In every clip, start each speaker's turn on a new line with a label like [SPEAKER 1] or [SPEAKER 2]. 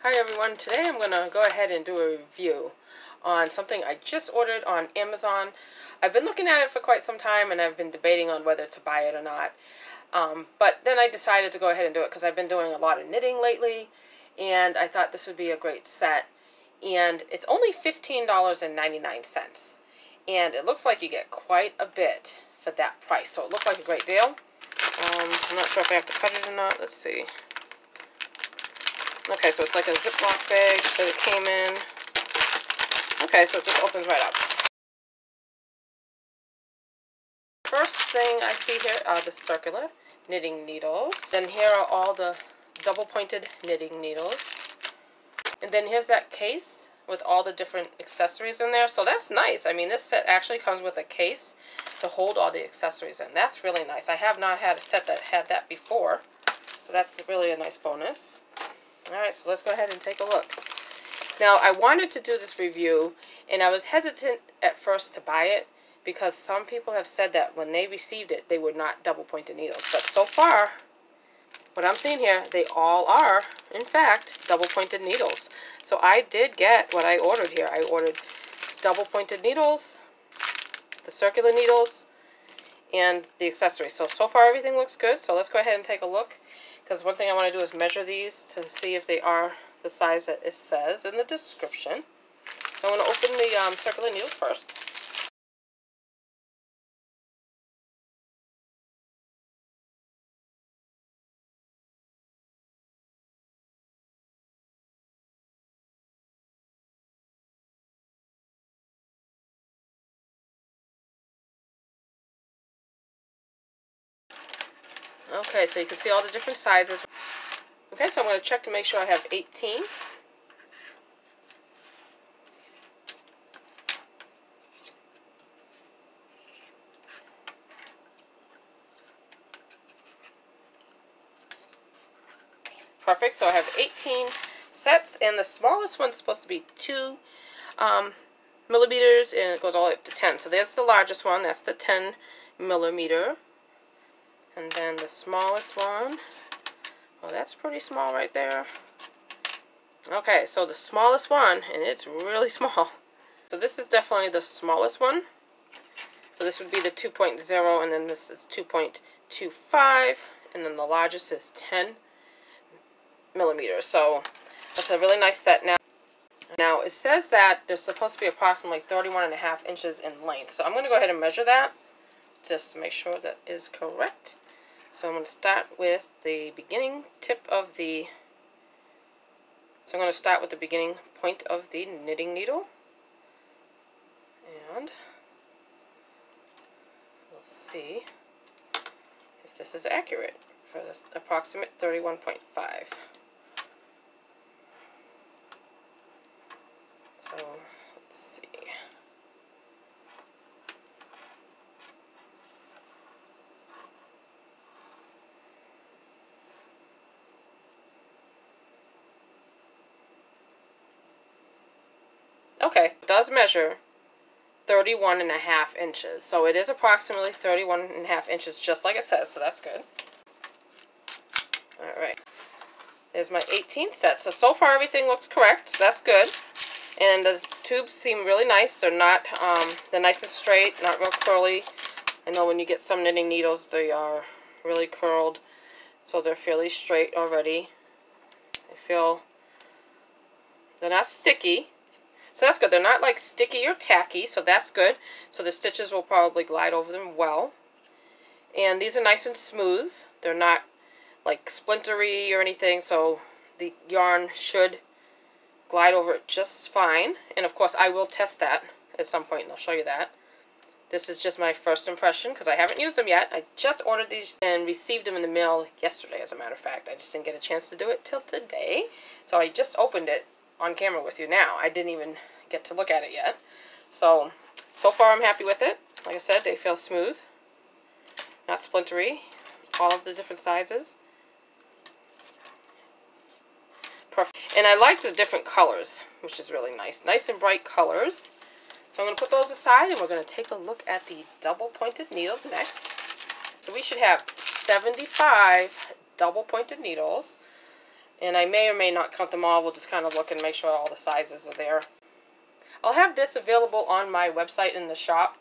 [SPEAKER 1] Hi everyone, today I'm going to go ahead and do a review on something I just ordered on Amazon. I've been looking at it for quite some time and I've been debating on whether to buy it or not. But then I decided to go ahead and do it because I've been doing a lot of knitting lately and I thought this would be a great set. And it's only $15.99 and it looks like you get quite a bit for that price. So it looked like a great deal. I'm not sure if I have to cut it or not. Let's see. Okay, so it's like a Ziploc bag that it came in. Okay, so it just opens right up. First thing I see here are the circular knitting needles. Then here are all the double-pointed knitting needles. And then here's that case with all the different accessories in there. So that's nice. I mean, this set actually comes with a case to hold all the accessories in. That's really nice. I have not had a set that had that before. So that's really a nice bonus. Alright, so let's go ahead and take a look. Now, I wanted to do this review, and I was hesitant at first to buy it, because some people have said that when they received it, they were not double-pointed needles. But so far, what I'm seeing here, they all are, in fact, double-pointed needles. So I did get what I ordered here. I ordered double-pointed needles, the circular needles, and the accessories. So far everything looks good, so let's go ahead and take a look. Because one thing I want to do is measure these to see if they are the size that it says in the description. So I'm going to open the circular needles first. Okay, so you can see all the different sizes. Okay, so I'm going to check to make sure I have 18. Perfect, so I have 18 sets, and the smallest one's supposed to be 2 millimeters, and it goes all the way up to 10. So there's the largest one, that's the 10 millimeter. And then the smallest one, well, that's pretty small right there. Okay, so the smallest one, and it's really small. So this is definitely the smallest one. So this would be the 2.0, and then this is 2.25, and then the largest is 10 millimeters. So that's a really nice set. Now it says that they're supposed to be approximately 31.5 inches in length. So I'm going to go ahead and measure that just to make sure that is correct. So I'm going to start with the beginning tip of the, so I'm going to start with the beginning point of the knitting needle. And we'll see if this is accurate for the approximate 31.5. So let's see. Okay, it does measure 31.5 inches. So it is approximately 31.5 inches, just like it says, so that's good. Alright, there's my 18th set. So far everything looks correct, so that's good. And the tubes seem really nice. They're not, they're nice and straight, not real curly. I know when you get some knitting needles, they are really curled, so they're fairly straight already. I feel they're not sticky. So that's good. They're not like sticky or tacky, so that's good. So the stitches will probably glide over them well. And these are nice and smooth. They're not like splintery or anything, so the yarn should glide over it just fine. And of course I will test that at some point and I'll show you that. This is just my first impression because I haven't used them yet. I just ordered these and received them in the mail yesterday, as a matter of fact. I just didn't get a chance to do it till today. So I just opened it on camera with you now. I didn't even get to look at it yet. So far I'm happy with it. Like I said, they feel smooth, not splintery. All of the different sizes. Perfect. And I like the different colors, which is really nice. Nice and bright colors. So I'm going to put those aside and we're going to take a look at the double-pointed needles next. So we should have 75 double-pointed needles. And I may or may not count them all. We'll just kind of look and make sure all the sizes are there. I'll have this available on my website in the shop.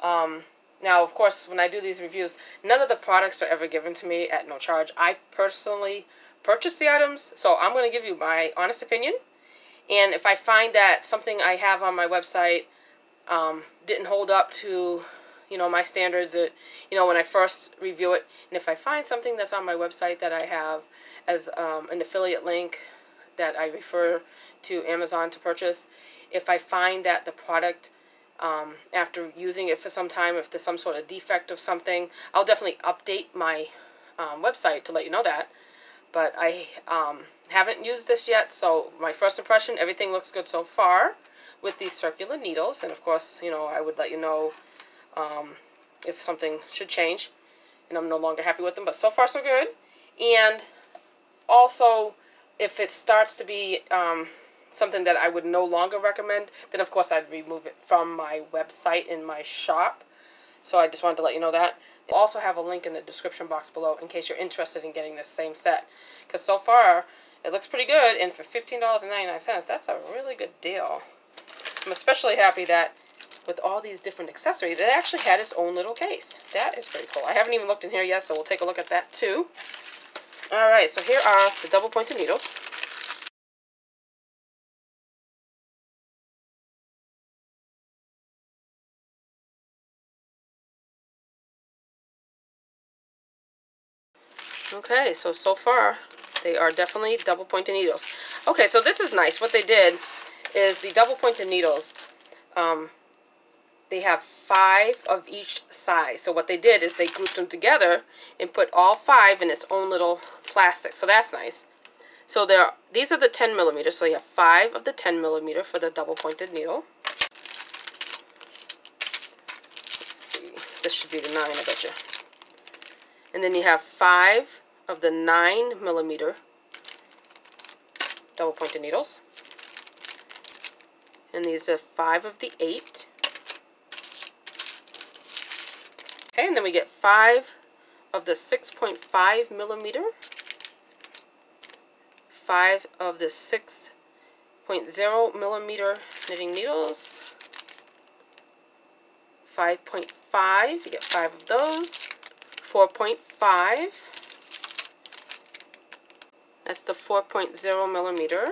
[SPEAKER 1] Now, of course, when I do these reviews, none of the products are ever given to me at no charge. I personally purchase the items, so I'm going to give you my honest opinion. And if I find that something I have on my website didn't hold up to, you know, my standards, you know, when I first review it, and if I find something that's on my website that I have as an affiliate link that I refer to Amazon to purchase, if I find that the product, after using it for some time, if there's some sort of defect of something, I'll definitely update my website to let you know that. But I haven't used this yet, so my first impression, everything looks good so far with these circular needles. And of course, you know, I would let you know if something should change and I'm no longer happy with them. But so far, so good. And also, if it starts to be something that I would no longer recommend, then of course I'd remove it from my website in my shop. So I just wanted to let you know that. I'll also have a link in the description box below in case you're interested in getting this same set. Because so far, it looks pretty good, and for $15.99, that's a really good deal. I'm especially happy that with all these different accessories, it actually had its own little case. That is pretty cool. I haven't even looked in here yet, so we'll take a look at that too. Alright, so here are the double-pointed needles. Okay, so far, they are definitely double-pointed needles. Okay, so this is nice. What they did is the double-pointed needles, they have 5 of each size. So what they did is they grouped them together and put all 5 in its own little plastic. So that's nice. So these are the 10 millimeters. So you have 5 of the 10 millimeter for the double-pointed needle. Let's see. This should be the 9, I bet you. And then you have 5 of the 9 millimeter double-pointed needles. And these are 5 of the 8. Okay, and then we get 5 of the 6.5 millimeter. 5 of the 6.0 millimeter knitting needles. 5.5, you get 5 of those. 4.5, that's the 4.0 millimeter.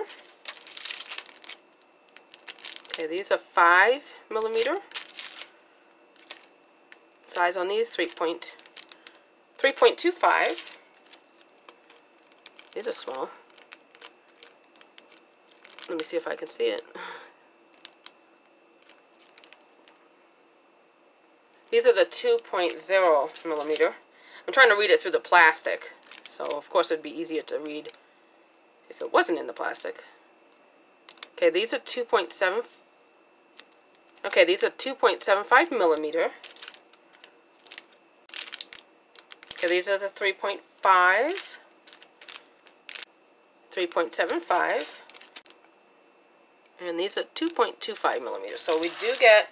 [SPEAKER 1] Okay, these are 5 millimeter. Size on these, 3.25. These are small. Let me see if I can see it. These are the 2.0 millimeter. I'm trying to read it through the plastic, so of course it'd be easier to read if it wasn't in the plastic. Okay, these are 2.7. Okay, these are 2.75 millimeter. Okay, these are the 3.5, 3.75, and these are 2.25 millimeters. So we do get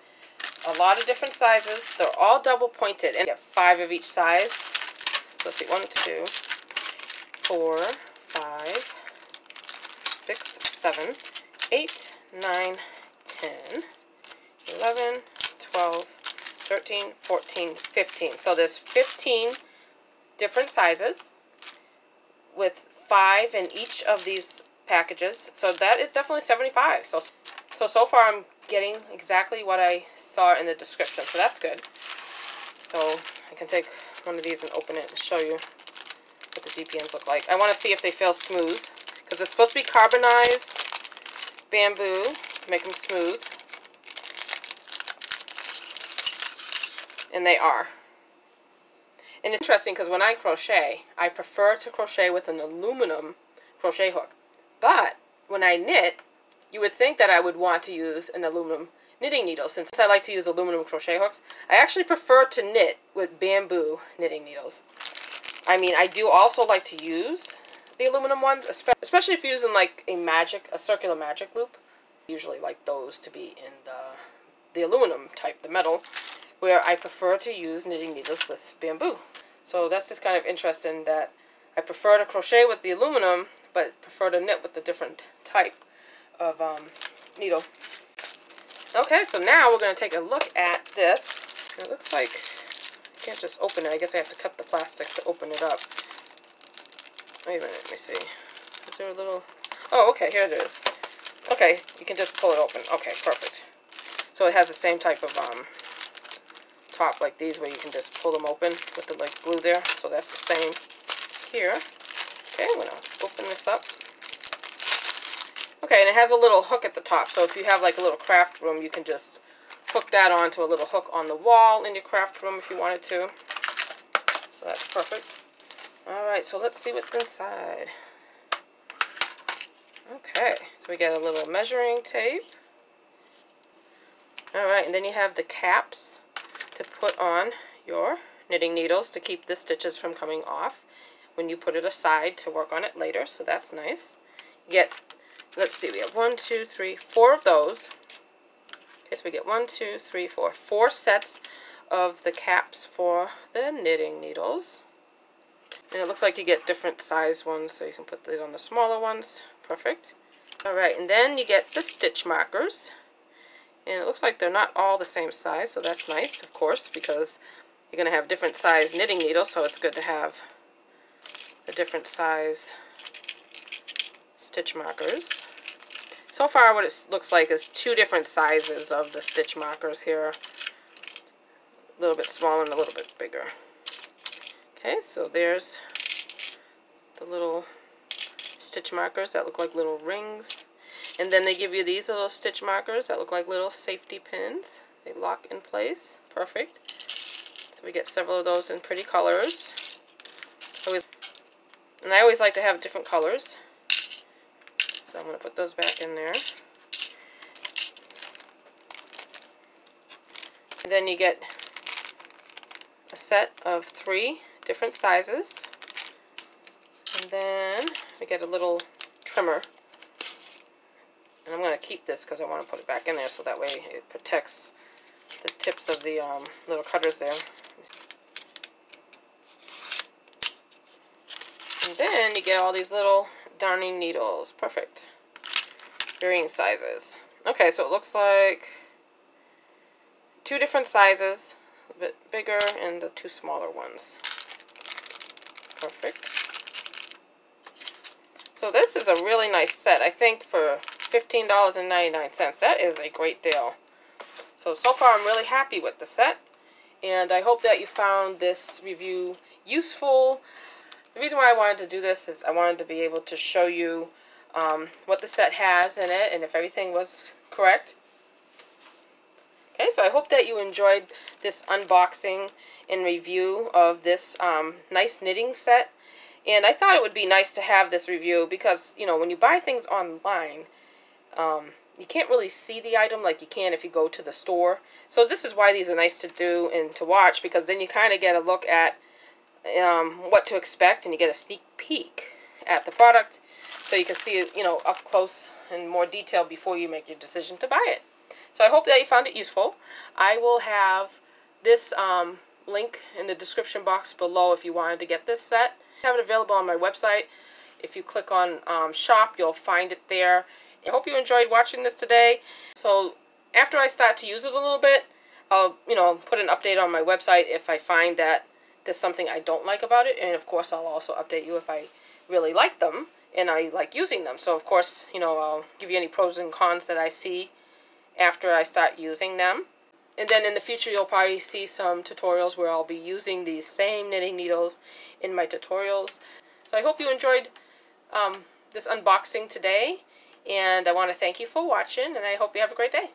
[SPEAKER 1] a lot of different sizes. They're all double pointed, and you get 5 of each size. So let's see, 1, 2, 4, 5, 6, 7, 8, 9, 10, 11, 12, 13, 14, 15. So there's 15 different sizes with 5 in each of these packages. So that is definitely 75. So far I'm getting exactly what I saw in the description. So that's good. So I can take one of these and open it and show you what the DPNs look like. I want to see if they feel smooth, because it's supposed to be carbonized bamboo to make them smooth. And they are. And it's interesting because when I crochet, I prefer to crochet with an aluminum crochet hook. But when I knit, you would think that I would want to use an aluminum knitting needle. Since I like to use aluminum crochet hooks, I actually prefer to knit with bamboo knitting needles. I mean, I do also like to use the aluminum ones, especially if you're using like a circular magic loop. I usually like those to be in the aluminum type, the metal, where I prefer to use knitting needles with bamboo. So that's just kind of interesting that I prefer to crochet with the aluminum, but prefer to knit with a different type of needle. Okay, so now we're going to take a look at this. It looks like I can't just open it. I guess I have to cut the plastic to open it up. Wait a minute, let me see. Is there a little... Oh, okay, here it is. Okay, you can just pull it open. Okay, perfect. So it has the same type of top like these where you can just pull them open with the like glue there. So that's the same here. Okay, I'm going to open this up. Okay, and it has a little hook at the top. So if you have like a little craft room, you can just hook that onto a little hook on the wall in your craft room if you wanted to. So that's perfect. Alright, so let's see what's inside. Okay, so we get a little measuring tape. Alright, and then you have the caps to put on your knitting needles to keep the stitches from coming off when you put it aside to work on it later, so that's nice. You get, let's see, we have 4 of those. Okay, so we get 4 sets of the caps for the knitting needles. And it looks like you get different size ones, so you can put these on the smaller ones. Perfect. Alright, and then you get the stitch markers. And it looks like they're not all the same size, so that's nice, of course, because you're going to have different size knitting needles, so it's good to have the different size stitch markers. So far what it looks like is 2 different sizes of the stitch markers here. A little bit smaller and a little bit bigger. Okay, so there's the little stitch markers that look like little rings. And then they give you these little stitch markers that look like little safety pins. They lock in place. Perfect. So we get several of those in pretty colors. And I always like to have different colors. So I'm going to put those back in there. And then you get a set of 3 different sizes. And then we get a little trimmer. And I'm going to keep this because I want to put it back in there so that way it protects the tips of the little cutters there. And then you get all these little darning needles. Perfect. Varying sizes. Okay, so it looks like 2 different sizes. A bit bigger and the 2 smaller ones. Perfect. So this is a really nice set. I think for $15.99. That is a great deal. So far I'm really happy with the set. And I hope that you found this review useful. The reason why I wanted to do this is I wanted to be able to show you what the set has in it and if everything was correct. Okay, so I hope that you enjoyed this unboxing and review of this nice knitting set. And I thought it would be nice to have this review because, you know, when you buy things online, you can't really see the item like you can if you go to the store. So this is why these are nice to do and to watch, because then you kind of get a look at what to expect and you get a sneak peek at the product so you can see it, you know, up close in more detail before you make your decision to buy it. So I hope that you found it useful. I will have this link in the description box below if you wanted to get this set. I have it available on my website. If you click on shop, you'll find it there. I hope you enjoyed watching this today. So after I start to use it a little bit, I'll, you know, put an update on my website if I find that there's something I don't like about it. And of course, I'll also update you if I really like them and I like using them. So of course, you know, I'll give you any pros and cons that I see after I start using them. And then in the future, you'll probably see some tutorials where I'll be using these same knitting needles in my tutorials. So I hope you enjoyed this unboxing today. And I want to thank you for watching, and I hope you have a great day.